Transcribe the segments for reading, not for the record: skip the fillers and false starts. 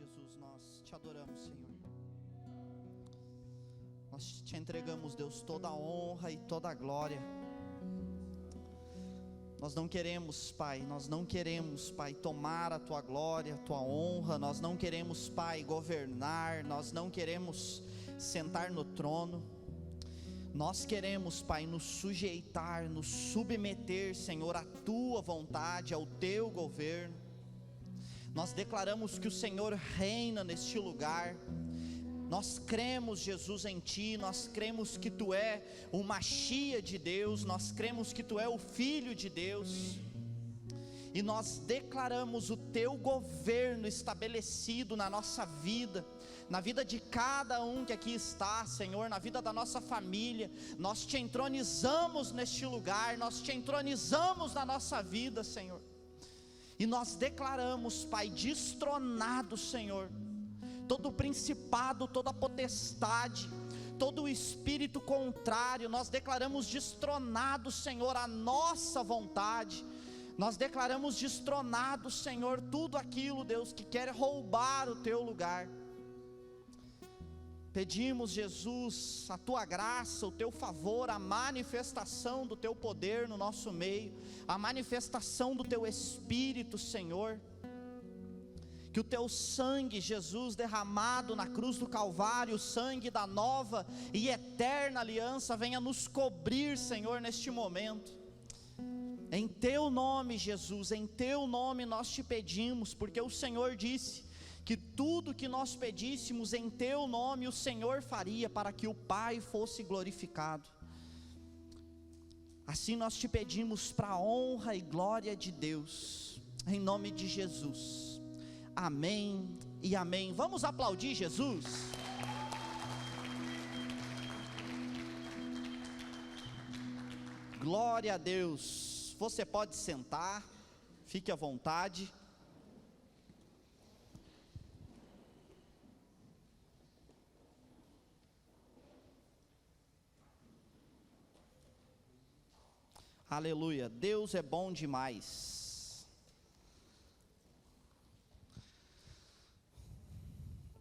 Jesus, nós te adoramos, Senhor. Nós te entregamos, Deus, toda a honra e toda a glória. Nós não queremos, Pai, tomar a Tua glória, a Tua honra. Nós não queremos, Pai, governar. Nós não queremos sentar no trono. Nós queremos, Pai, nos sujeitar, nos submeter, Senhor, à Tua vontade, ao Teu governo. Nós declaramos que o Senhor reina neste lugar. Nós cremos, Jesus, em Ti. Nós cremos que Tu é o Machia de Deus. Nós cremos que Tu é o Filho de Deus. E nós declaramos o Teu governo estabelecido na nossa vida, na vida de cada um que aqui está, Senhor, na vida da nossa família. Nós Te entronizamos neste lugar. Nós Te entronizamos na nossa vida, Senhor. E nós declaramos, Pai, destronado, Senhor, todo principado, toda potestade, todo o espírito contrário. Nós declaramos destronado, Senhor, a nossa vontade. Nós declaramos destronado, Senhor, tudo aquilo, Deus, que quer roubar o Teu lugar. Pedimos, Jesus, a Tua graça, o Teu favor, a manifestação do Teu poder no nosso meio, a manifestação do Teu Espírito, Senhor. Que o Teu sangue, Jesus, derramado na cruz do Calvário, o sangue da nova e eterna aliança, venha nos cobrir, Senhor, neste momento. Em Teu nome, Jesus, em Teu nome nós Te pedimos, porque o Senhor disse que tudo que nós pedíssemos em Teu nome o Senhor faria, para que o Pai fosse glorificado. Assim nós Te pedimos, para a honra e glória de Deus, em nome de Jesus, amém e amém. Vamos aplaudir Jesus? Glória a Deus. Você pode sentar, fique à vontade. Aleluia, Deus é bom demais.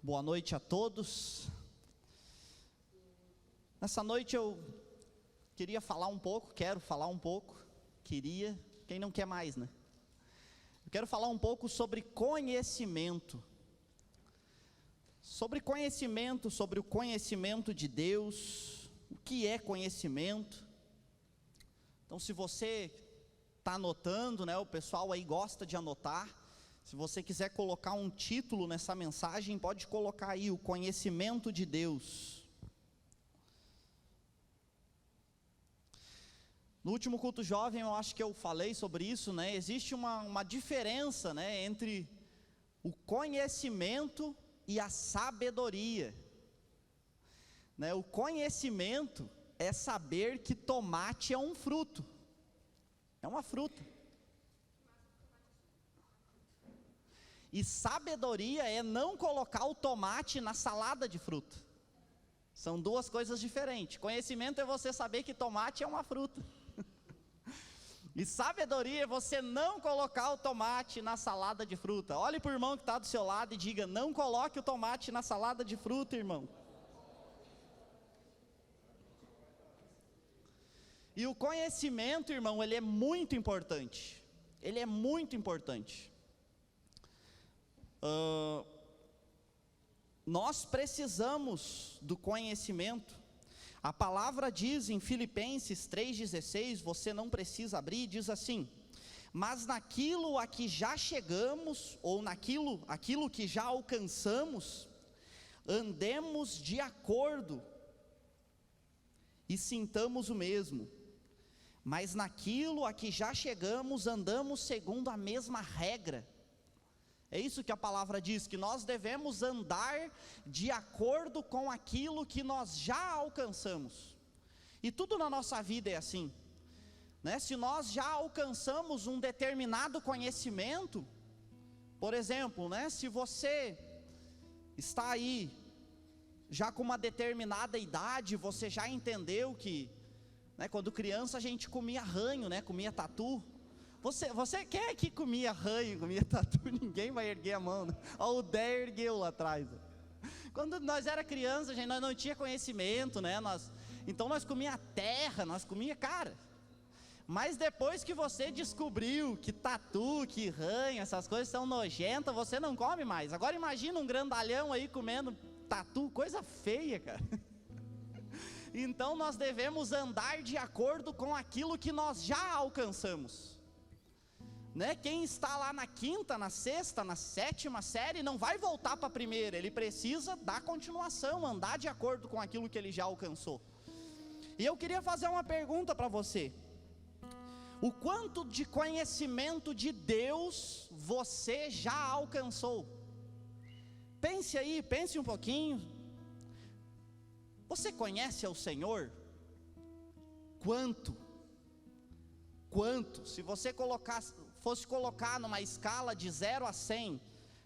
Boa noite a todos. Nessa noite eu quero falar um pouco, quem não quer mais, né? Eu quero falar um pouco sobre conhecimento. Sobre o conhecimento de Deus. O que é conhecimento? Então, se você está anotando, né, o pessoal aí gosta de anotar. Se você quiser colocar um título nessa mensagem, pode colocar aí: o conhecimento de Deus. No último culto jovem, eu acho que eu falei sobre isso, né? Existe uma diferença, né, entre o conhecimento e a sabedoria, né? O conhecimento é saber que tomate é um fruto, é uma fruta. E sabedoria é não colocar o tomate na salada de fruta. São duas coisas diferentes. Conhecimento é você saber que tomate é uma fruta. E sabedoria é você não colocar o tomate na salada de fruta. Olhe para o irmão que está do seu lado e diga: não coloque o tomate na salada de fruta, irmão. E o conhecimento, irmão, ele é muito importante. Ele é muito importante. Nós precisamos do conhecimento. A palavra diz em Filipenses 3,16, você não precisa abrir, diz assim: mas naquilo a que já chegamos, ou aquilo que já alcançamos, andemos de acordo e sintamos o mesmo. Mas naquilo a que já chegamos, andamos segundo a mesma regra. É isso que a palavra diz, que nós devemos andar de acordo com aquilo que nós já alcançamos. E tudo na nossa vida é assim, né? Se nós já alcançamos um determinado conhecimento, por exemplo, né, se você está aí já com uma determinada idade, você já entendeu que, né, quando criança a gente comia ranho, né, comia tatu, Você quer que comia ranho, comia tatu? Ninguém vai erguer a mão, né? Ó, o Dé ergueu lá atrás. Quando nós era criança, gente, nós não tinha conhecimento, né? Então nós comia terra, nós comia, cara. Mas depois que você descobriu que tatu, que ranho, essas coisas são nojentas, você não come mais. Agora imagina um grandalhão aí comendo tatu, coisa feia, cara. Então nós devemos andar de acordo com aquilo que nós já alcançamos, né? Quem está lá na quinta, na sexta, na sétima série, não vai voltar para a primeira, ele precisa dar continuação, andar de acordo com aquilo que ele já alcançou. E eu queria fazer uma pergunta para você: o quanto de conhecimento de Deus você já alcançou? Pense aí, pense um pouquinho. Você conhece o Senhor? Quanto? Se você fosse colocar numa escala de 0 a 100,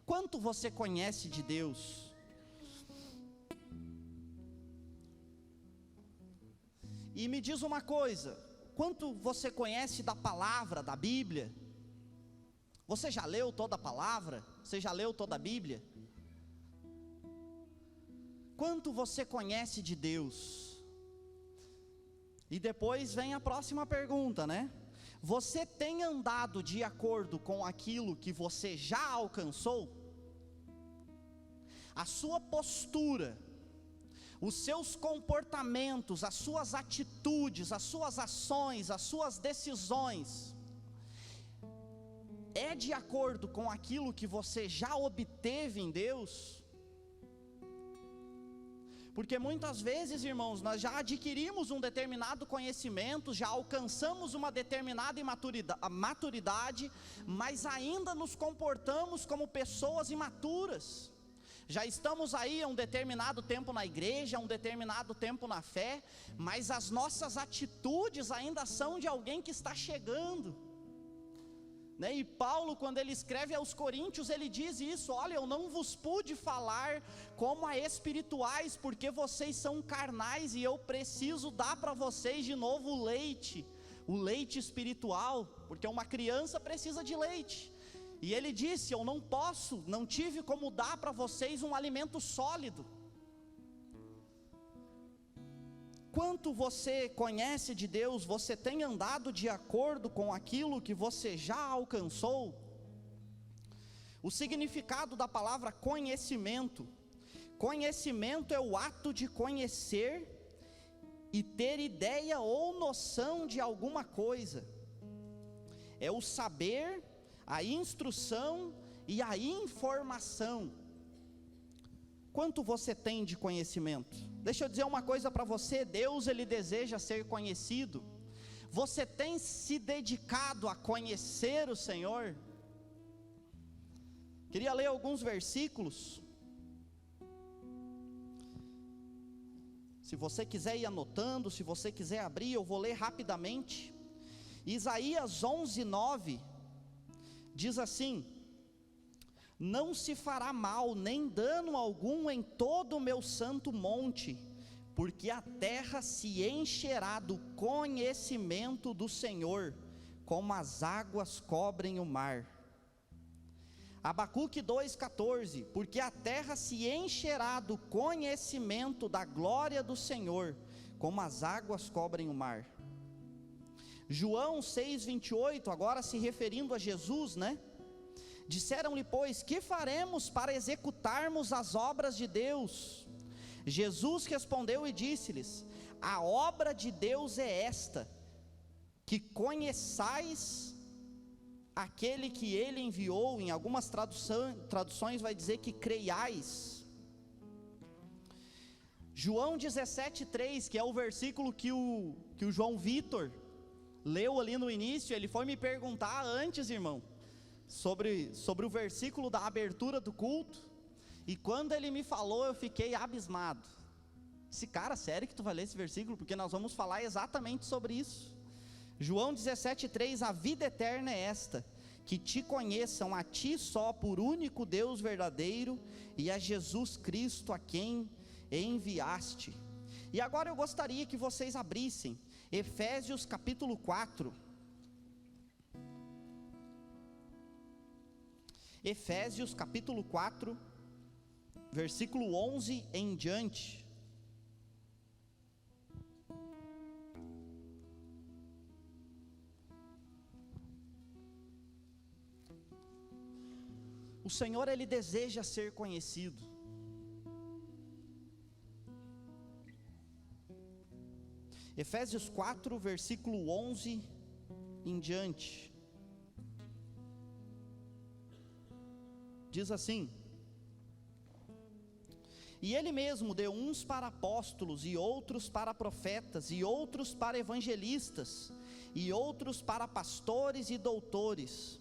quanto você conhece de Deus? E me diz uma coisa, quanto você conhece da palavra, da Bíblia? Você já leu toda a palavra? Você já leu toda a Bíblia? Quanto você conhece de Deus? E depois vem a próxima pergunta, né? Você tem andado de acordo com aquilo que você já alcançou? A sua postura, os seus comportamentos, as suas atitudes, as suas ações, as suas decisões, é de acordo com aquilo que você já obteve em Deus? Porque muitas vezes, irmãos, nós já adquirimos um determinado conhecimento, já alcançamos uma determinada maturidade, mas ainda nos comportamos como pessoas imaturas. Já estamos aí há um determinado tempo na igreja, há um determinado tempo na fé, mas as nossas atitudes ainda são de alguém que está chegando, né? E Paulo, quando ele escreve aos Coríntios, ele diz isso: olha, eu não vos pude falar como a espirituais, porque vocês são carnais, e eu preciso dar para vocês de novo o leite espiritual, porque uma criança precisa de leite. E ele disse: eu não tive como dar para vocês um alimento sólido. Quanto você conhece de Deus? Você tem andado de acordo com aquilo que você já alcançou? O significado da palavra conhecimento. Conhecimento é o ato de conhecer e ter ideia ou noção de alguma coisa. É o saber, a instrução e a informação. Quanto você tem de conhecimento? Deixa eu dizer uma coisa para você: Deus, Ele deseja ser conhecido. Você tem se dedicado a conhecer o Senhor? Queria ler alguns versículos. Se você quiser ir anotando, se você quiser abrir, eu vou ler rapidamente. Isaías 11:9 diz assim: não se fará mal, nem dano algum em todo o meu santo monte, porque a terra se encherá do conhecimento do Senhor, como as águas cobrem o mar. Abacuque 2,14, porque a terra se encherá do conhecimento da glória do Senhor, como as águas cobrem o mar. João 6,28, agora se referindo a Jesus, né? Disseram-lhe, pois, que faremos para executarmos as obras de Deus? Jesus respondeu e disse-lhes: a obra de Deus é esta, que conheçais aquele que Ele enviou. Em algumas traduções vai dizer que creiais. João 17,3, que é o versículo que o João Vitor leu ali no início, ele foi me perguntar antes, irmão, sobre o versículo da abertura do culto, e quando ele me falou, eu fiquei abismado. Esse cara, sério que tu vai ler esse versículo? Porque nós vamos falar exatamente sobre isso. João 17,3, a vida eterna é esta, que te conheçam a ti só por único Deus verdadeiro, e a Jesus Cristo a quem enviaste. E agora eu gostaria que vocês abrissem Efésios capítulo 4, Efésios capítulo 4, versículo 11 em diante. O Senhor, Ele deseja ser conhecido. Efésios 4, versículo 11 em diante. Diz assim: e Ele mesmo deu uns para apóstolos, e outros para profetas, e outros para evangelistas, e outros para pastores e doutores,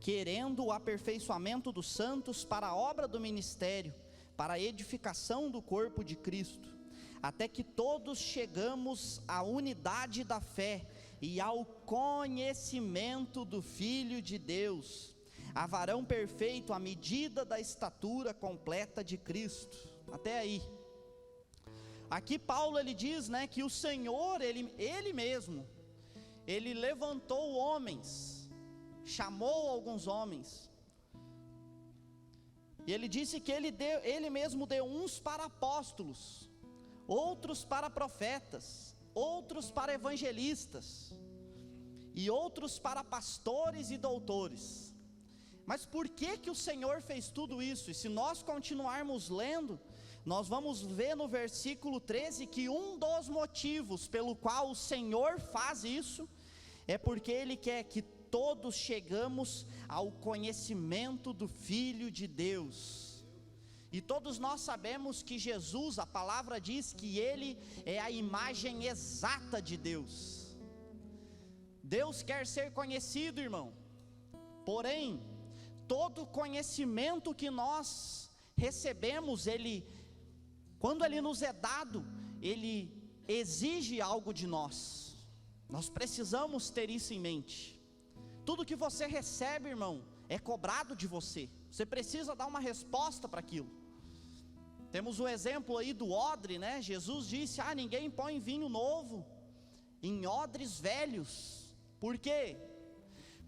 querendo o aperfeiçoamento dos santos para a obra do ministério, para a edificação do corpo de Cristo, até que todos chegamos à unidade da fé e ao conhecimento do Filho de Deus, a varão perfeito à medida da estatura completa de Cristo. Até aí. Aqui Paulo ele diz, né, que o Senhor, ele mesmo, ele levantou homens, chamou alguns homens, e ele disse que ele mesmo deu uns para apóstolos, outros para profetas, outros para evangelistas, e outros para pastores e doutores. Mas por que o Senhor fez tudo isso? E se nós continuarmos lendo, nós vamos ver no versículo 13 que um dos motivos pelo qual o Senhor faz isso é porque Ele quer que todos chegamos ao conhecimento do Filho de Deus. E todos nós sabemos que Jesus, a palavra diz que Ele é a imagem exata de Deus. Deus quer ser conhecido, irmão. Porém, todo conhecimento que nós recebemos, quando ele nos é dado, ele exige algo de nós. Nós precisamos ter isso em mente. Tudo que você recebe, irmão, é cobrado de você. Você precisa dar uma resposta para aquilo. Temos o exemplo aí do odre, né? Jesus disse: ninguém põe vinho novo em odres velhos. Por quê?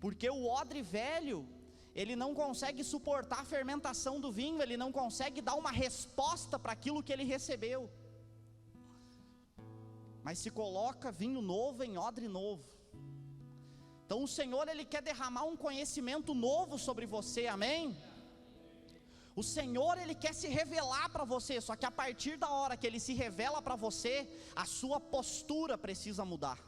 Porque o odre velho, ele não consegue suportar a fermentação do vinho, ele não consegue dar uma resposta para aquilo que ele recebeu. Mas se coloca vinho novo em odre novo. Então o Senhor, Ele quer derramar um conhecimento novo sobre você, amém? O Senhor, Ele quer se revelar para você, só que a partir da hora que Ele se revela para você, a sua postura precisa mudar.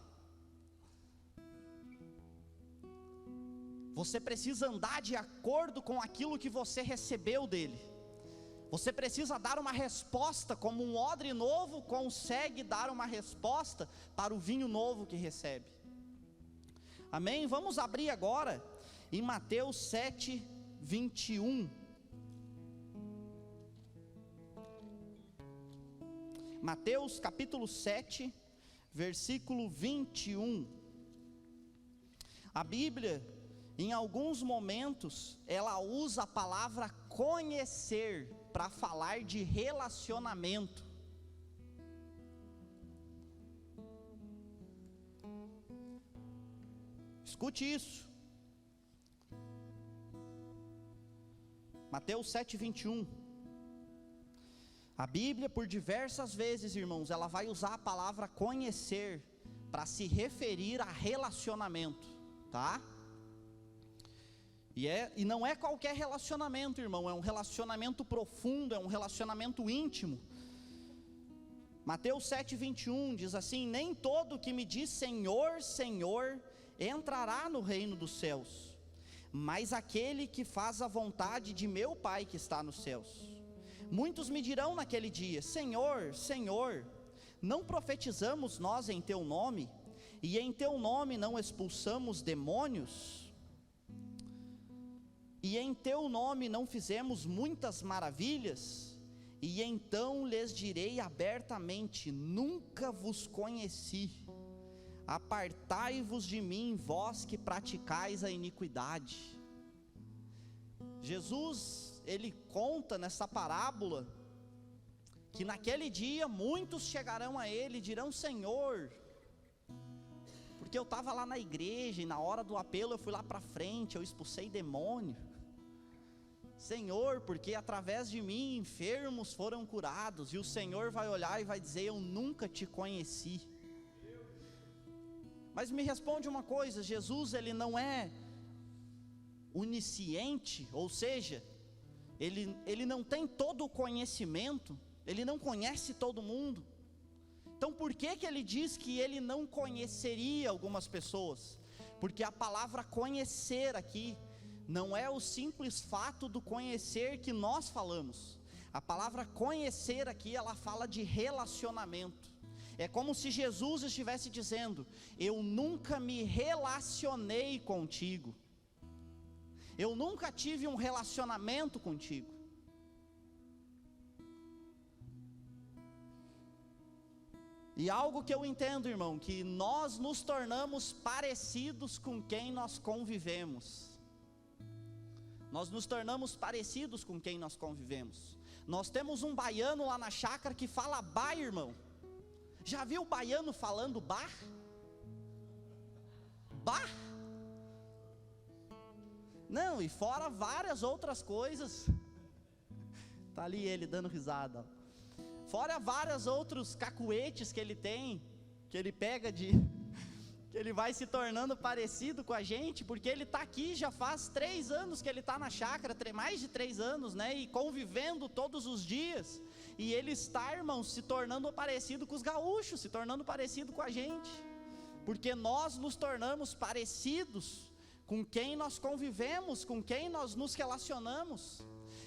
Você precisa andar de acordo com aquilo que você recebeu dele. Você precisa dar uma resposta, como um odre novo consegue dar uma resposta para o vinho novo que recebe. Amém? Vamos abrir agora em Mateus 7, 21. Mateus capítulo 7, versículo 21. A Bíblia, em alguns momentos, ela usa a palavra conhecer para falar de relacionamento. Escute isso. Mateus 7, 21. A Bíblia, por diversas vezes, irmãos, ela vai usar a palavra conhecer para se referir a relacionamento, tá? E não é qualquer relacionamento, irmão, é um relacionamento profundo, é um relacionamento íntimo. Mateus 7, 21 diz assim: nem todo que me diz Senhor, Senhor, entrará no reino dos céus, mas aquele que faz a vontade de meu Pai que está nos céus. Muitos me dirão naquele dia: Senhor, Senhor, não profetizamos nós em teu nome, e em teu nome não expulsamos demônios? E em teu nome não fizemos muitas maravilhas? E então lhes direi abertamente: nunca vos conheci, apartai-vos de mim, vós que praticais a iniquidade. Jesus, ele conta nessa parábola, que naquele dia muitos chegarão a ele e dirão: Senhor, porque eu estava lá na igreja, e na hora do apelo eu fui lá para frente, eu expulsei demônio. Senhor, porque através de mim enfermos foram curados. E o Senhor vai olhar e vai dizer: eu nunca te conheci. Mas me responde uma coisa: Jesus, ele não é onisciente, ou seja, ele não tem todo o conhecimento, ele não conhece todo mundo. Então por que ele diz que ele não conheceria algumas pessoas? Porque a palavra conhecer aqui não é o simples fato do conhecer que nós falamos. A palavra conhecer aqui, ela fala de relacionamento. É como se Jesus estivesse dizendo: eu nunca me relacionei contigo, eu nunca tive um relacionamento contigo. E algo que eu entendo, irmão, que nós nos tornamos parecidos com quem nós convivemos. Nós nos tornamos parecidos com quem nós convivemos. Nós temos um baiano lá na chácara que fala bah, irmão. Já viu o baiano falando bah? Bah? Não, e fora várias outras coisas. Tá ali ele dando risada. Fora vários outros cacuetes que ele tem, que ele pega que ele vai se tornando parecido com a gente, porque ele está aqui já faz 3 anos que ele está na chácara, mais de 3 anos, né, e convivendo todos os dias, e ele está, irmãos, se tornando parecido com os gaúchos, se tornando parecido com a gente, porque nós nos tornamos parecidos com quem nós convivemos, com quem nós nos relacionamos.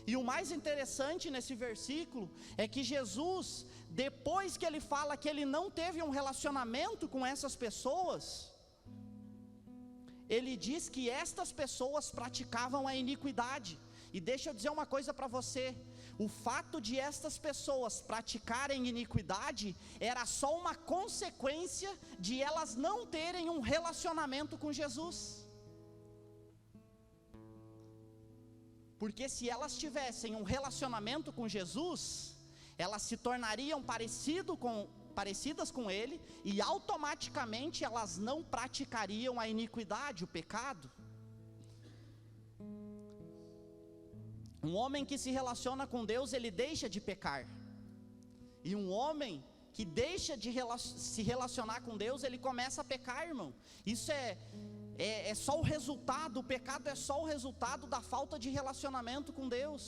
E o mais interessante nesse versículo é que Jesus, depois que ele fala que ele não teve um relacionamento com essas pessoas, ele diz que estas pessoas praticavam a iniquidade. E deixa eu dizer uma coisa para você: o fato de estas pessoas praticarem iniquidade era só uma consequência de elas não terem um relacionamento com Jesus. Porque se elas tivessem um relacionamento com Jesus, elas se tornariam parecidas com Ele, e automaticamente elas não praticariam a iniquidade, o pecado. Um homem que se relaciona com Deus, ele deixa de pecar. E um homem que deixa de se relacionar com Deus, ele começa a pecar, irmão. Isso é só o resultado, o pecado é só o resultado da falta de relacionamento com Deus.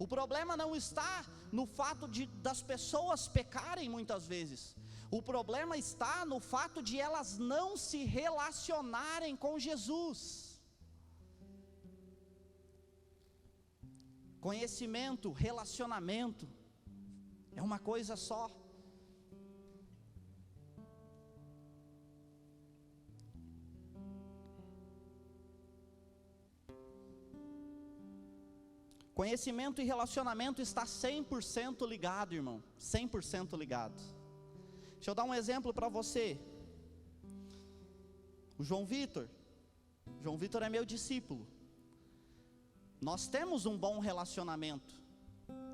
O problema não está no fato das pessoas pecarem muitas vezes. O problema está no fato de elas não se relacionarem com Jesus. Conhecimento, relacionamento é uma coisa só. Conhecimento e relacionamento está 100% ligado, irmão, 100% ligado. Deixa eu dar um exemplo para você. O João Vitor é meu discípulo. Nós temos um bom relacionamento.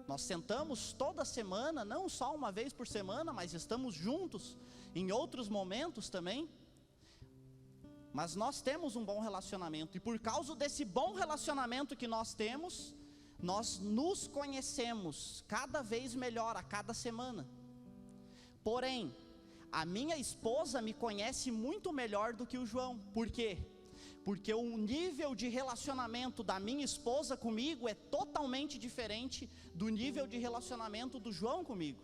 Nós sentamos toda semana, não só uma vez por semana, mas estamos juntos em outros momentos também. Mas nós temos um bom relacionamento, e por causa desse bom relacionamento que nós temos, nós nos conhecemos cada vez melhor a cada semana. Porém, a minha esposa me conhece muito melhor do que o João. Por quê? Porque o nível de relacionamento da minha esposa comigo é totalmente diferente do nível de relacionamento do João comigo.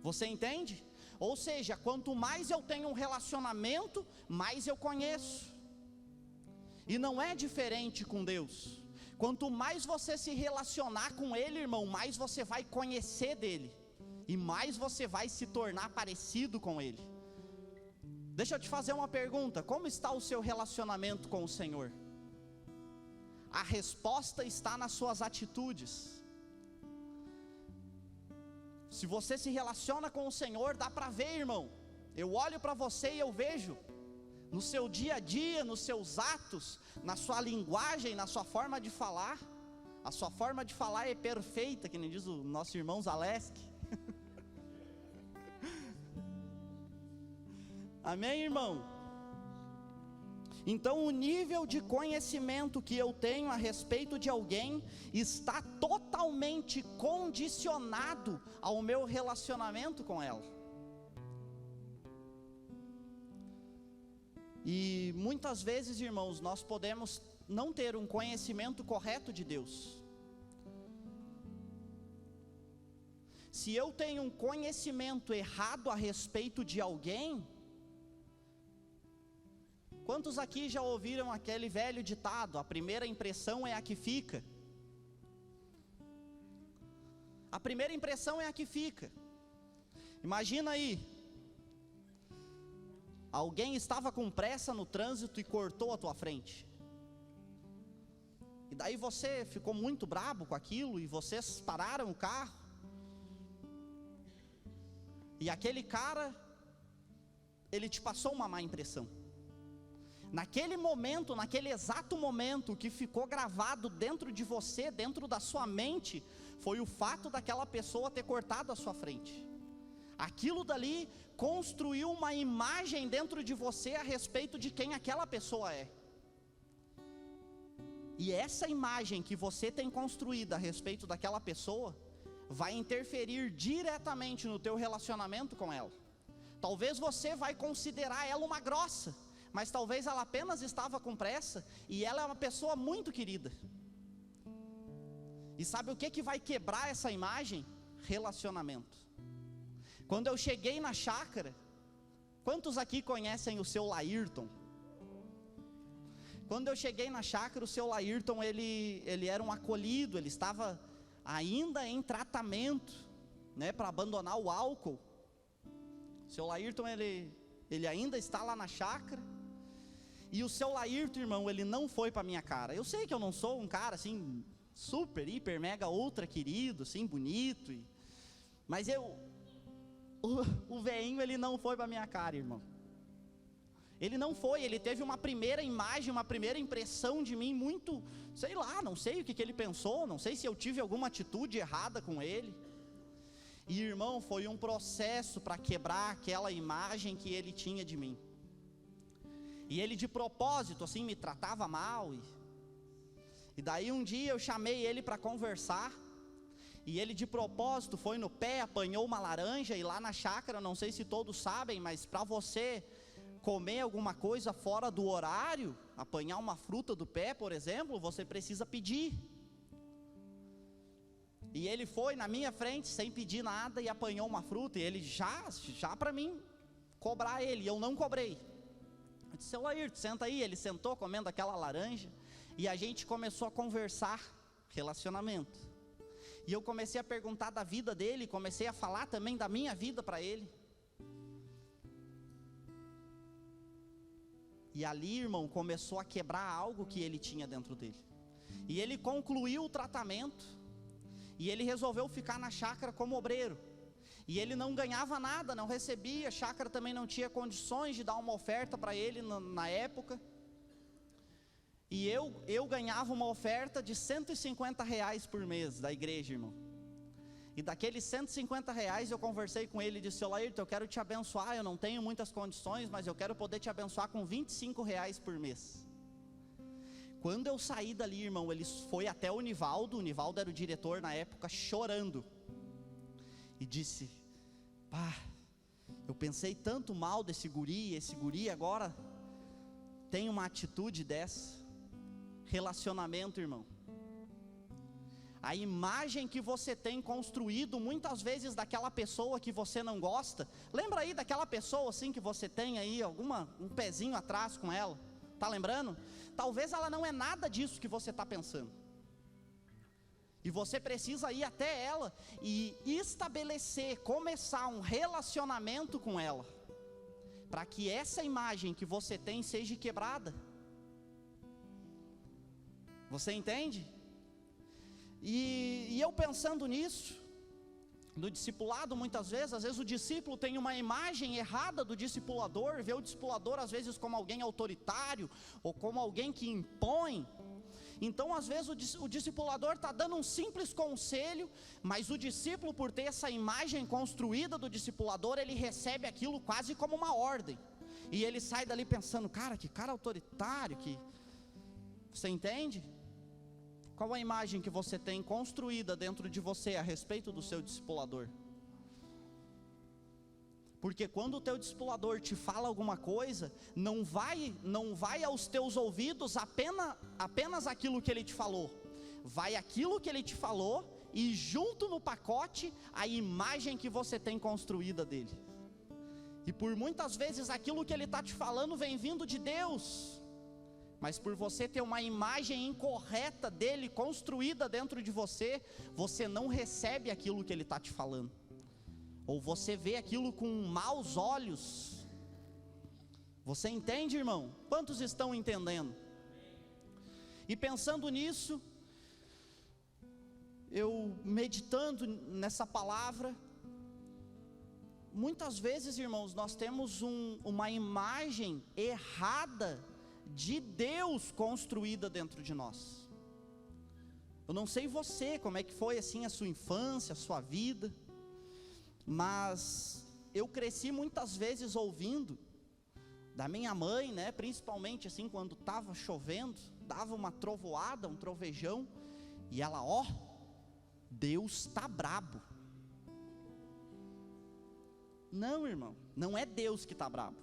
Você entende? Ou seja, quanto mais eu tenho um relacionamento, mais eu conheço. E não é diferente com Deus. Quanto mais você se relacionar com Ele, irmão, mais você vai conhecer dEle, e mais você vai se tornar parecido com Ele. Deixa eu te fazer uma pergunta: como está o seu relacionamento com o Senhor? A resposta está nas suas atitudes. Se você se relaciona com o Senhor, dá para ver, irmão. Eu olho para você e eu vejo no seu dia a dia, nos seus atos, na sua linguagem, na sua forma de falar. A sua forma de falar é perfeita, que nem diz o nosso irmão Zaleski. Amém, irmão? Então o nível de conhecimento que eu tenho a respeito de alguém está totalmente condicionado ao meu relacionamento com ela. E muitas vezes, irmãos, nós podemos não ter um conhecimento correto de Deus. Se eu tenho um conhecimento errado a respeito de alguém, quantos aqui já ouviram aquele velho ditado: a primeira impressão é a que fica? A primeira impressão é a que fica. Imagina aí, alguém estava com pressa no trânsito e cortou a tua frente. E daí você ficou muito brabo com aquilo e vocês pararam o carro. E aquele cara, ele te passou uma má impressão. Naquele momento, naquele exato momento, o que ficou gravado dentro de você, dentro da sua mente, foi o fato daquela pessoa ter cortado a sua frente. Aquilo dali construiu uma imagem dentro de você a respeito de quem aquela pessoa é. E essa imagem que você tem construído a respeito daquela pessoa vai interferir diretamente no teu relacionamento com ela. Talvez você vai considerar ela uma grossa, mas talvez ela apenas estava com pressa e ela é uma pessoa muito querida. E sabe o que vai quebrar essa imagem? Relacionamento. Quando eu cheguei na chácara, quantos aqui conhecem o seu Laírton? Quando eu cheguei na chácara, o seu Laírton, ele era um acolhido, ele estava ainda em tratamento, né, para abandonar o álcool. O seu Laírton, ele ainda está lá na chácara. E o seu Laírton, irmão, ele não foi para minha cara. Eu sei que eu não sou um cara assim, super, hiper, mega, ultra querido, assim, bonito. Mas o veinho, ele não foi para minha cara, irmão. Ele não foi, ele teve uma primeira imagem, uma primeira impressão de mim muito, sei lá, não sei o que ele pensou, não sei se eu tive alguma atitude errada com ele. E irmão, foi um processo para quebrar aquela imagem que ele tinha de mim. E ele de propósito, assim, me tratava mal. E daí um dia eu chamei ele para conversar. E ele de propósito foi no pé, apanhou uma laranja. E lá na chácara, não sei se todos sabem, mas para você comer alguma coisa fora do horário, apanhar uma fruta do pé, por exemplo, você precisa pedir. E ele foi na minha frente, sem pedir nada, e apanhou uma fruta. E ele já para mim cobrar ele, eu não cobrei. Eu disse: seu Laírton, senta aí. Ele sentou comendo aquela laranja. E a gente começou a conversar, relacionamento. E eu comecei a perguntar da vida dele, comecei a falar também da minha vida para ele. E ali, irmão, começou a quebrar algo que ele tinha dentro dele. E ele concluiu o tratamento. E ele resolveu ficar na chácara como obreiro. E ele não ganhava nada, não recebia. A chácara também não tinha condições de dar uma oferta para ele na época. E eu ganhava uma oferta de R$150 por mês da igreja, irmão. E daqueles R$150 eu conversei com ele e disse: seu Laírton, eu quero te abençoar, eu não tenho muitas condições, mas eu quero poder te abençoar com R$25 por mês. Quando eu saí dali, irmão, ele foi até o Nivaldo era o diretor na época, chorando. E disse: pá, eu pensei tanto mal desse guri, esse guri agora tem uma atitude dessa. Relacionamento, irmão. A imagem que você tem construído muitas vezes daquela pessoa que você não gosta. Lembra aí daquela pessoa assim que você tem aí um pezinho atrás com ela? Tá lembrando? Talvez ela não é nada disso que você está pensando. E você precisa ir até ela e estabelecer, começar um relacionamento com ela, para que essa imagem que você tem seja quebrada. Você entende? E eu pensando nisso, no discipulado muitas vezes, às vezes o discípulo tem uma imagem errada do discipulador, vê o discipulador às vezes como alguém autoritário, ou como alguém que impõe. Então às vezes o discipulador está dando um simples conselho, mas o discípulo, por ter essa imagem construída do discipulador, ele recebe aquilo quase como uma ordem. E ele sai dali pensando, cara, que cara autoritário, que... Você entende? Qual a imagem que você tem construída dentro de você a respeito do seu discipulador? Porque quando o teu discipulador te fala alguma coisa, não vai aos teus ouvidos apenas aquilo que ele te falou. Vai aquilo que ele te falou e junto no pacote a imagem que você tem construída dele. E por muitas vezes aquilo que ele está te falando vem vindo de Deus, mas por você ter uma imagem incorreta dele construída dentro de você, você não recebe aquilo que ele está te falando, ou você vê aquilo com maus olhos. Você entende, irmão? Quantos estão entendendo? E pensando nisso, eu meditando nessa palavra, muitas vezes, irmãos, nós temos uma imagem errada de Deus construída dentro de nós. Eu não sei você, como é que foi assim a sua infância, a sua vida, mas eu cresci muitas vezes ouvindo da minha mãe, né, principalmente assim quando estava chovendo, dava uma trovoada, um trovejão, e ela, ó, Deus está brabo. Não, irmão, não é Deus que está brabo,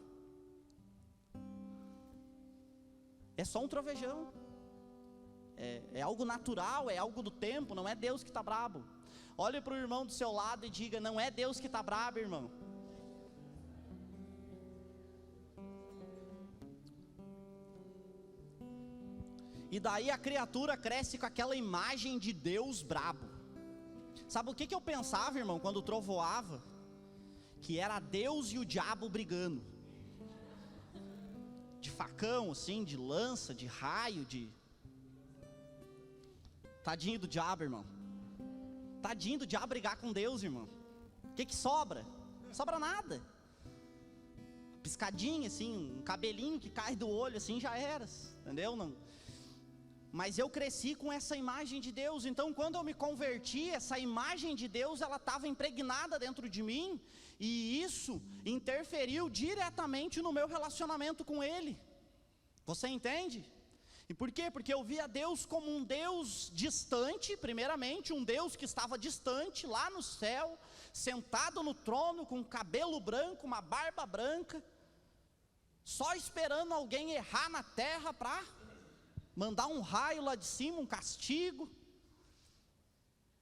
é só um trovejão, é algo natural, é algo do tempo, não é Deus que está brabo. Olhe para o irmão do seu lado e diga, não é Deus que está brabo, irmão. E daí a criatura cresce com aquela imagem de Deus brabo. Sabe o que eu pensava, irmão, quando trovoava? Que era Deus e o diabo brigando, de facão assim, de lança, de raio, de... Tadinho do diabo, irmão. Tadinho do diabo brigar com Deus, irmão. O que sobra? Não sobra nada. Piscadinha assim, um cabelinho que cai do olho assim, já era, entendeu? Não. Mas eu cresci com essa imagem de Deus. Então quando eu me converti, essa imagem de Deus, ela estava impregnada dentro de mim, e isso interferiu diretamente no meu relacionamento com Ele. Você entende? E por quê? Porque eu via Deus como um Deus distante, primeiramente, um Deus que estava distante, lá no céu, sentado no trono, com cabelo branco, uma barba branca, só esperando alguém errar na terra para mandar um raio lá de cima, um castigo.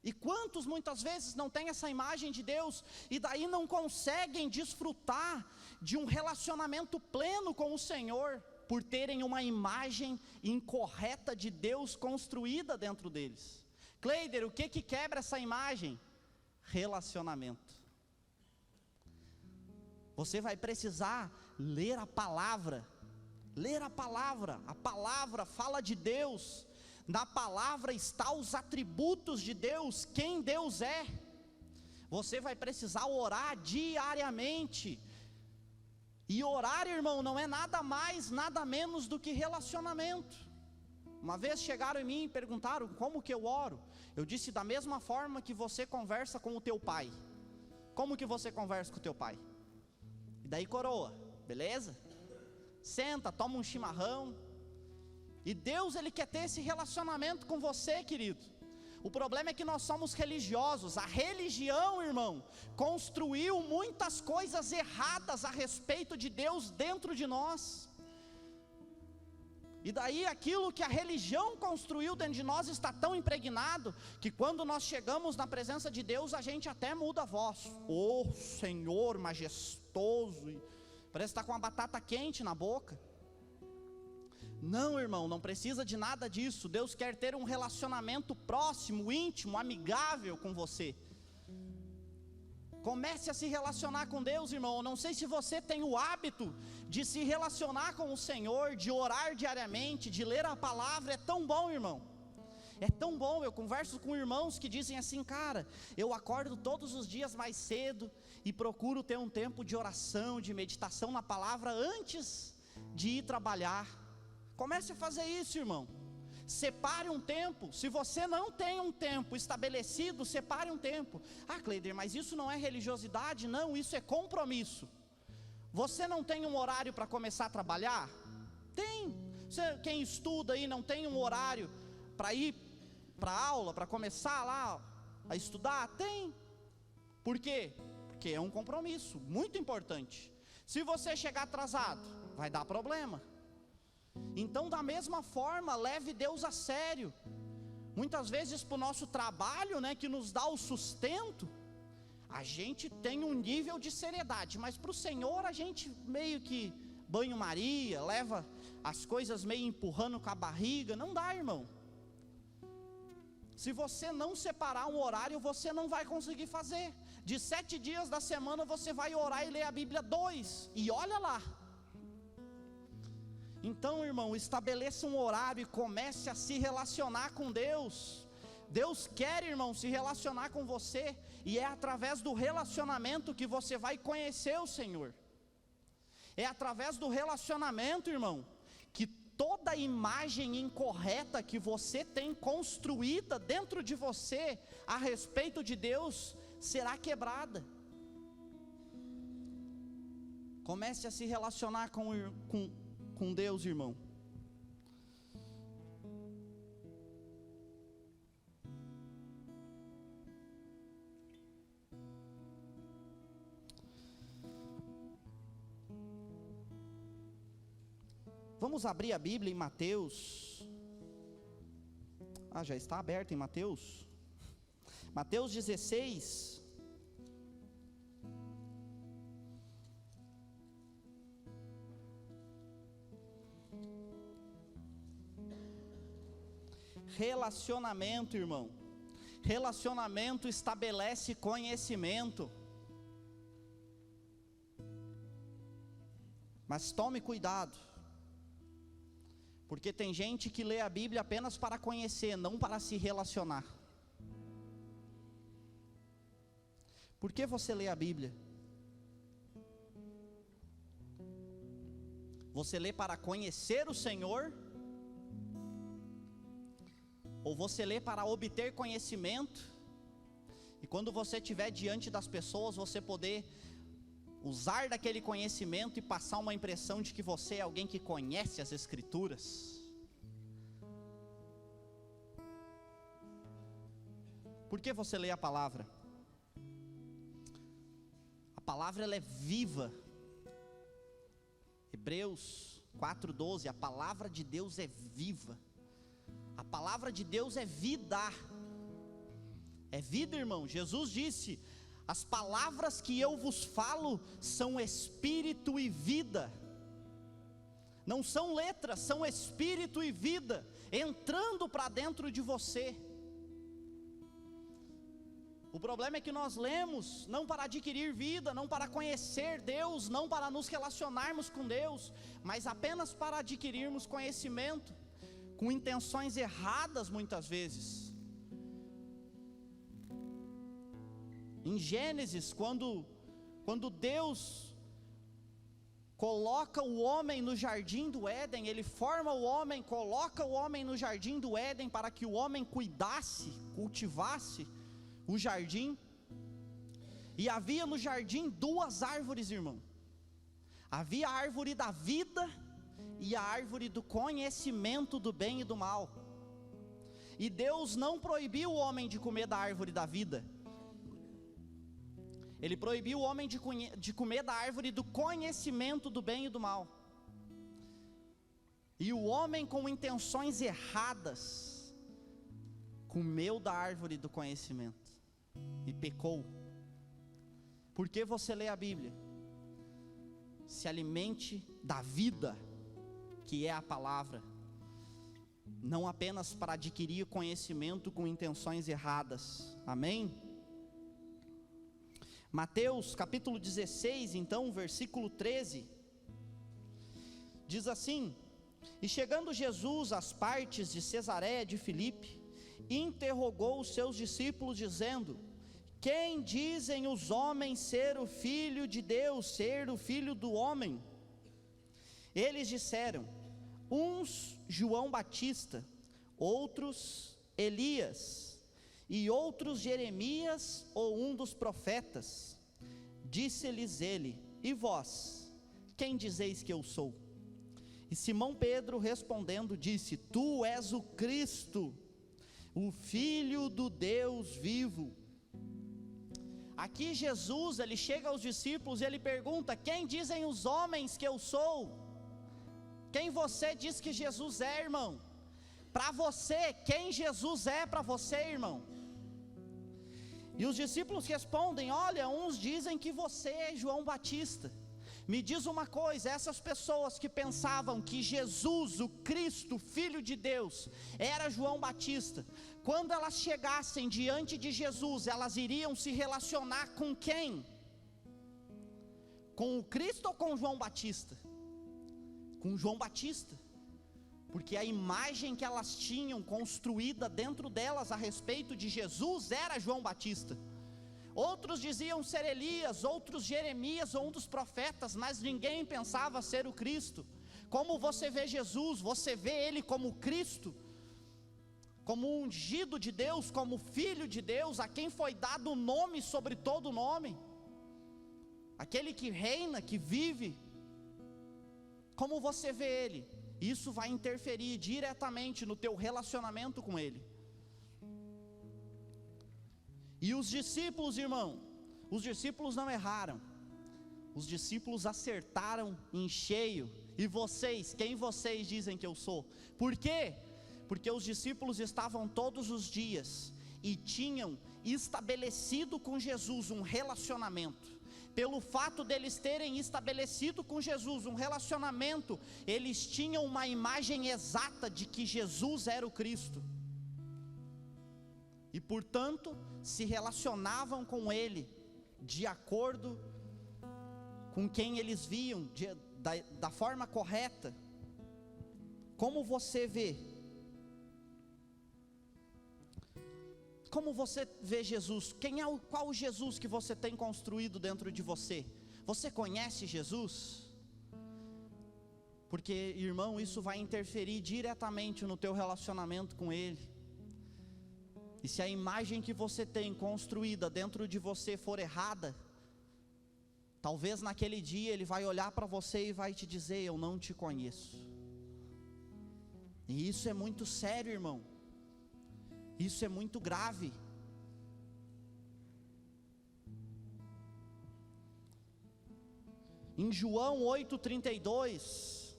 E quantos muitas vezes não têm essa imagem de Deus, e daí não conseguem desfrutar de um relacionamento pleno com o Senhor, por terem uma imagem incorreta de Deus construída dentro deles. Cleider, o que quebra essa imagem? Relacionamento. Você vai precisar ler a palavra, a palavra fala de Deus, na palavra está os atributos de Deus, quem Deus é. Você vai precisar orar diariamente, e orar, irmão, não é nada mais, nada menos do que relacionamento. Uma vez chegaram em mim e perguntaram como que eu oro. Eu disse, da mesma forma que você conversa com o teu pai. Como que você conversa com o teu pai? E daí coroa, beleza? Senta, toma um chimarrão. E Deus, Ele quer ter esse relacionamento com você, querido. O problema é que nós somos religiosos. A religião, irmão, construiu muitas coisas erradas a respeito de Deus dentro de nós. E daí aquilo que a religião construiu dentro de nós está tão impregnado, que quando nós chegamos na presença de Deus, a gente até muda a voz. Oh, Senhor majestoso, e parece estar com uma batata quente na boca. Não, irmão, não precisa de nada disso. Deus quer ter um relacionamento próximo, íntimo, amigável com você. Comece a se relacionar com Deus, irmão. Eu não sei se você tem o hábito de se relacionar com o Senhor, de orar diariamente, de ler a palavra. É tão bom, irmão. É tão bom. Eu converso com irmãos que dizem assim, cara, eu acordo todos os dias mais cedo e procuro ter um tempo de oração, de meditação na palavra antes de ir trabalhar. Comece a fazer isso, irmão. Separe um tempo. Se você não tem um tempo estabelecido, separe um tempo. Ah, Cleider, mas isso não é religiosidade? Não, isso é compromisso. Você não tem um horário para começar a trabalhar? Tem. Quem estuda aí não tem um horário para ir para a aula, para começar lá a estudar? Tem. Por quê? Porque é um compromisso muito importante. Se você chegar atrasado, vai dar problema. Então, da mesma forma, leve Deus a sério. Muitas vezes para o nosso trabalho, né, que nos dá o sustento, a gente tem um nível de seriedade, mas para o Senhor a gente meio que banho-maria, leva as coisas meio empurrando com a barriga. Não dá, irmão. Se você não separar um horário, você não vai conseguir fazer. De 7 dias da semana você vai orar e ler a Bíblia 2, e olha lá. Então, irmão, estabeleça um horário e comece a se relacionar com Deus. Deus quer, irmão, se relacionar com você, e é através do relacionamento que você vai conhecer o Senhor. É através do relacionamento, irmão, que toda imagem incorreta que você tem construída dentro de você a respeito de Deus será quebrada. Comece a se relacionar com Deus, irmão. Vamos abrir a Bíblia em Mateus. Já está aberto em Mateus. Mateus 16. Relacionamento, irmão. Relacionamento estabelece conhecimento. Mas tome cuidado, porque tem gente que lê a Bíblia apenas para conhecer, não para se relacionar. Por que você lê a Bíblia? Você lê para conhecer o Senhor? Ou você lê para obter conhecimento, e quando você estiver diante das pessoas, você poder usar daquele conhecimento e passar uma impressão de que você é alguém que conhece as Escrituras? Por que você lê a palavra? A palavra, ela é viva. Hebreus 4:12, a palavra de Deus é viva. A palavra de Deus é vida. É vida, irmão. Jesus disse: as palavras que eu vos falo são espírito e vida. Não são letras, são espírito e vida entrando para dentro de você. O problema é que nós lemos não para adquirir vida, não para conhecer Deus, não para nos relacionarmos com Deus, mas apenas para adquirirmos conhecimento, com intenções erradas muitas vezes. Em Gênesis, quando Deus coloca o homem no jardim do Éden, Ele forma o homem, coloca o homem no jardim do Éden para que o homem cuidasse, cultivasse o jardim. E havia no jardim 2 árvores, irmão. Havia a árvore da vida e a árvore do conhecimento do bem e do mal. E Deus não proibiu o homem de comer da árvore da vida. Ele proibiu o homem de comer da árvore do conhecimento do bem e do mal. E o homem, com intenções erradas, comeu da árvore do conhecimento e pecou. Por que você lê a Bíblia? Se alimente da vida, que é a palavra, não apenas para adquirir conhecimento com intenções erradas. Amém? Mateus capítulo 16, então, versículo 13, diz assim: e chegando Jesus às partes de Cesareia de Filipe, interrogou os seus discípulos dizendo: quem dizem os homens ser o Filho de Deus, ser o Filho do homem? Eles disseram: uns João Batista, outros Elias, e outros Jeremias ou um dos profetas. Disse-lhes ele: e vós, quem dizeis que eu sou? E Simão Pedro respondendo disse: Tu és o Cristo, o Filho do Deus vivo. Aqui Jesus, ele chega aos discípulos e ele pergunta: quem dizem os homens que eu sou? Quem você diz que Jesus é, irmão? Para você, quem Jesus é para você, irmão? E os discípulos respondem: olha, uns dizem que você é João Batista. Me diz uma coisa, essas pessoas que pensavam que Jesus, o Cristo, Filho de Deus, era João Batista, quando elas chegassem diante de Jesus, elas iriam se relacionar com quem? Com o Cristo ou com João Batista? Com João Batista, porque a imagem que elas tinham construída dentro delas a respeito de Jesus era João Batista. Outros diziam ser Elias, outros Jeremias ou um dos profetas, mas ninguém pensava ser o Cristo. Como você vê Jesus? Você vê Ele como Cristo, como ungido de Deus, como Filho de Deus, a quem foi dado o nome sobre todo nome, aquele que reina, que vive. Como você vê Ele? Isso vai interferir diretamente no teu relacionamento com Ele. E os discípulos, irmão, os discípulos não erraram, os discípulos acertaram em cheio. E vocês, quem vocês dizem que eu sou? Por quê? Porque os discípulos estavam todos os dias e tinham estabelecido com Jesus um relacionamento. Pelo fato deles terem estabelecido com Jesus um relacionamento, eles tinham uma imagem exata de que Jesus era o Cristo. E portanto, se relacionavam com Ele, de acordo com quem eles viam, da forma correta. Como você vê? Como você vê Jesus? Qual o Jesus que você tem construído dentro de você? Você conhece Jesus? Porque, irmão, isso vai interferir diretamente no teu relacionamento com Ele. E se a imagem que você tem construída dentro de você for errada, talvez naquele dia Ele vai olhar para você e vai te dizer: eu não te conheço. E isso é muito sério, irmão. Isso é muito grave. Em João 8:32,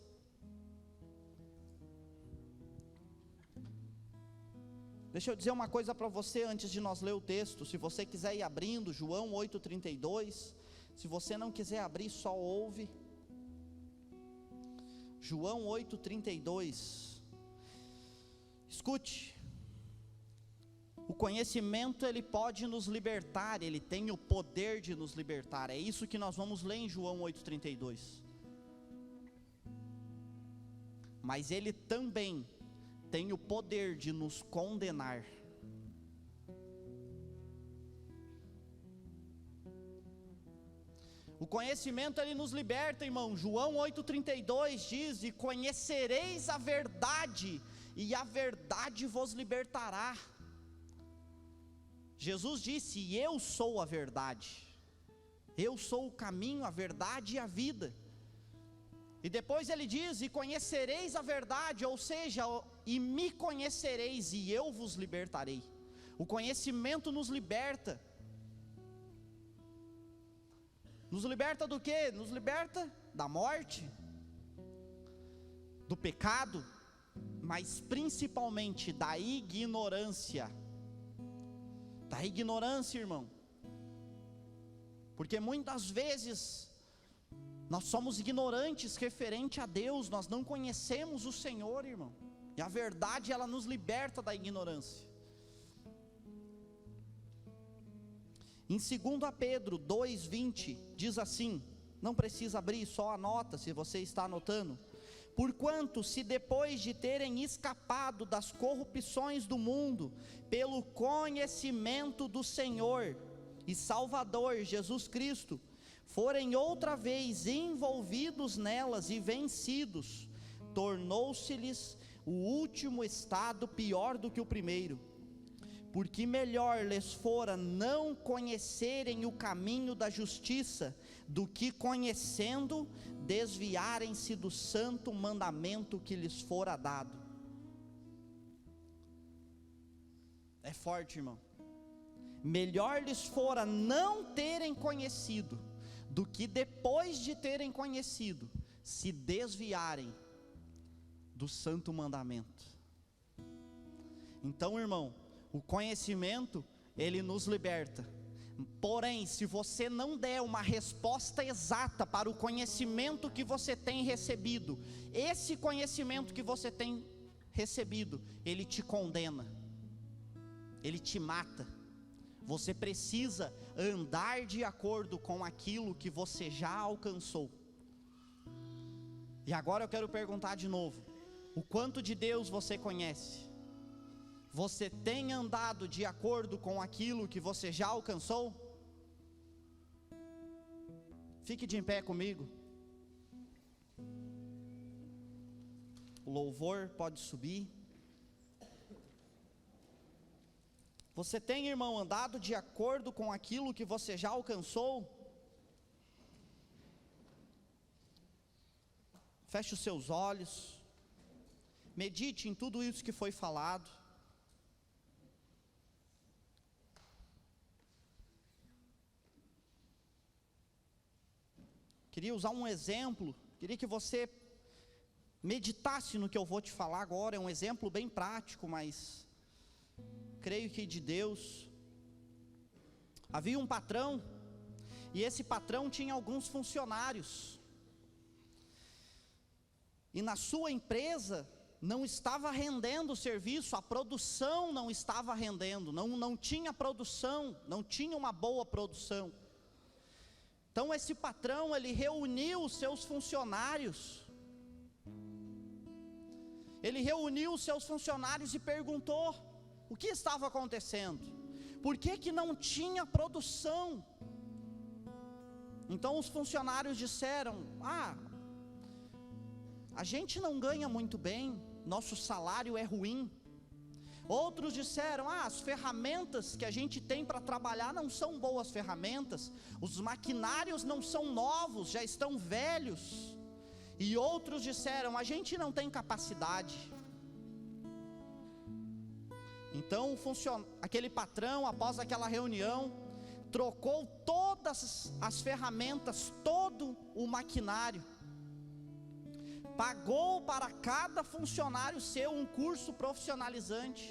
deixa eu dizer uma coisa para você antes de nós ler o texto. Se você quiser ir abrindo, João 8:32. Se você não quiser abrir, só ouve. João 8:32. Escute. O conhecimento, ele pode nos libertar, ele tem o poder de nos libertar. É isso que nós vamos ler em João 8:32. Mas ele também tem o poder de nos condenar. O conhecimento, ele nos liberta, irmão. João 8:32 diz: e conhecereis a verdade, e a verdade vos libertará. Jesus disse: eu sou a verdade, eu sou o caminho, a verdade e a vida. E depois ele diz: e conhecereis a verdade, ou seja, e me conhecereis, e eu vos libertarei. O conhecimento nos liberta. Nos liberta do quê? Nos liberta da morte, do pecado, mas principalmente da ignorância. Da ignorância, irmão. Porque muitas vezes nós somos ignorantes referente a Deus, nós não conhecemos o Senhor, irmão. E a verdade, ela nos liberta da ignorância. Em 2 Pedro 2:20 diz assim, não precisa abrir, só anota se você está anotando. Porquanto, se depois de terem escapado das corrupções do mundo, pelo conhecimento do Senhor e Salvador Jesus Cristo, forem outra vez envolvidos nelas e vencidos, tornou-se-lhes o último estado pior do que o primeiro. Porque melhor lhes fora não conhecerem o caminho da justiça, do que conhecendo, desviarem-se do santo mandamento que lhes fora dado. É forte, irmão. Melhor lhes fora não terem conhecido, do que depois de terem conhecido, se desviarem do santo mandamento. Então, irmão, o conhecimento, ele nos liberta. Porém, se você não der uma resposta exata para o conhecimento que você tem recebido, esse conhecimento que você tem recebido, ele te condena, ele te mata. Você precisa andar de acordo com aquilo que você já alcançou. E agora eu quero perguntar de novo: o quanto de Deus você conhece? Você tem andado de acordo com aquilo que você já alcançou? Fique de pé comigo. O louvor pode subir. Você tem, irmão, andado de acordo com aquilo que você já alcançou? Feche os seus olhos. Medite em tudo isso que foi falado. Queria usar um exemplo, queria que você meditasse no que eu vou te falar agora. É um exemplo bem prático, mas creio que de Deus. Havia um patrão, e esse patrão tinha alguns funcionários, e na sua empresa não estava rendendo o serviço, a produção não estava rendendo, não tinha produção, não tinha uma boa produção. Então esse patrão, ele reuniu os seus funcionários, e perguntou o que estava acontecendo, por que não tinha produção. Então os funcionários disseram: a gente não ganha muito bem, nosso salário é ruim. Outros disseram: as ferramentas que a gente tem para trabalhar não são boas ferramentas, os maquinários não são novos, já estão velhos. E outros disseram: a gente não tem capacidade. Então aquele patrão, após aquela reunião, trocou todas as ferramentas, todo o maquinário, pagou para cada funcionário seu um curso profissionalizante,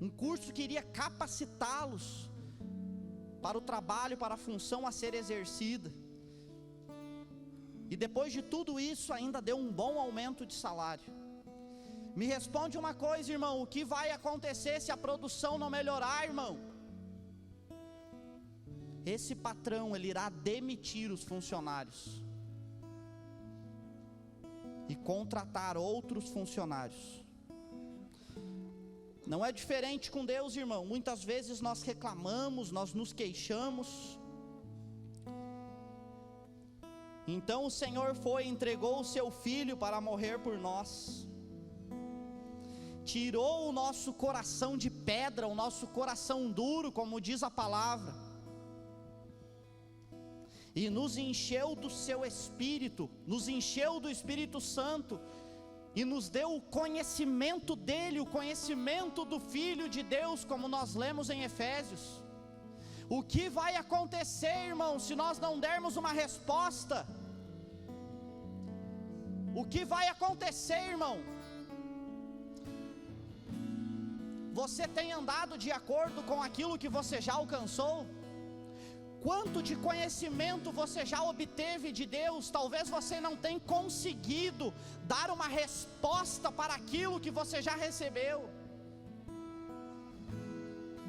um curso que iria capacitá-los para o trabalho, para a função a ser exercida. E depois de tudo isso, ainda deu um bom aumento de salário. Me responde uma coisa, irmão: o que vai acontecer se a produção não melhorar, irmão? Esse patrão, ele irá demitir os funcionários e contratar outros funcionários. Não é diferente com Deus, irmão. Muitas vezes nós reclamamos, nós nos queixamos. Então o Senhor foi e entregou o seu Filho para morrer por nós. Tirou o nosso coração de pedra, o nosso coração duro, como diz a palavra, e nos encheu do seu Espírito, nos encheu do Espírito Santo, e nos deu o conhecimento dele, o conhecimento do Filho de Deus, como nós lemos em Efésios. O que vai acontecer, irmão, se nós não dermos uma resposta? O que vai acontecer, irmão? Você tem andado de acordo com aquilo que você já alcançou? Quanto de conhecimento você já obteve de Deus? Talvez você não tenha conseguido dar uma resposta para aquilo que você já recebeu.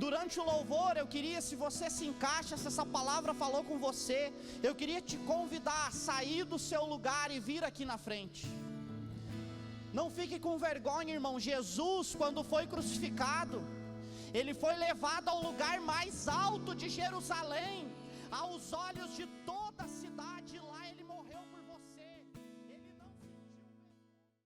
Durante o louvor, eu queria, se você se encaixa, se essa palavra falou com você, eu queria te convidar a sair do seu lugar e vir aqui na frente. Não fique com vergonha, irmão. Jesus, quando foi crucificado, ele foi levado ao lugar mais alto de Jerusalém, aos olhos de toda a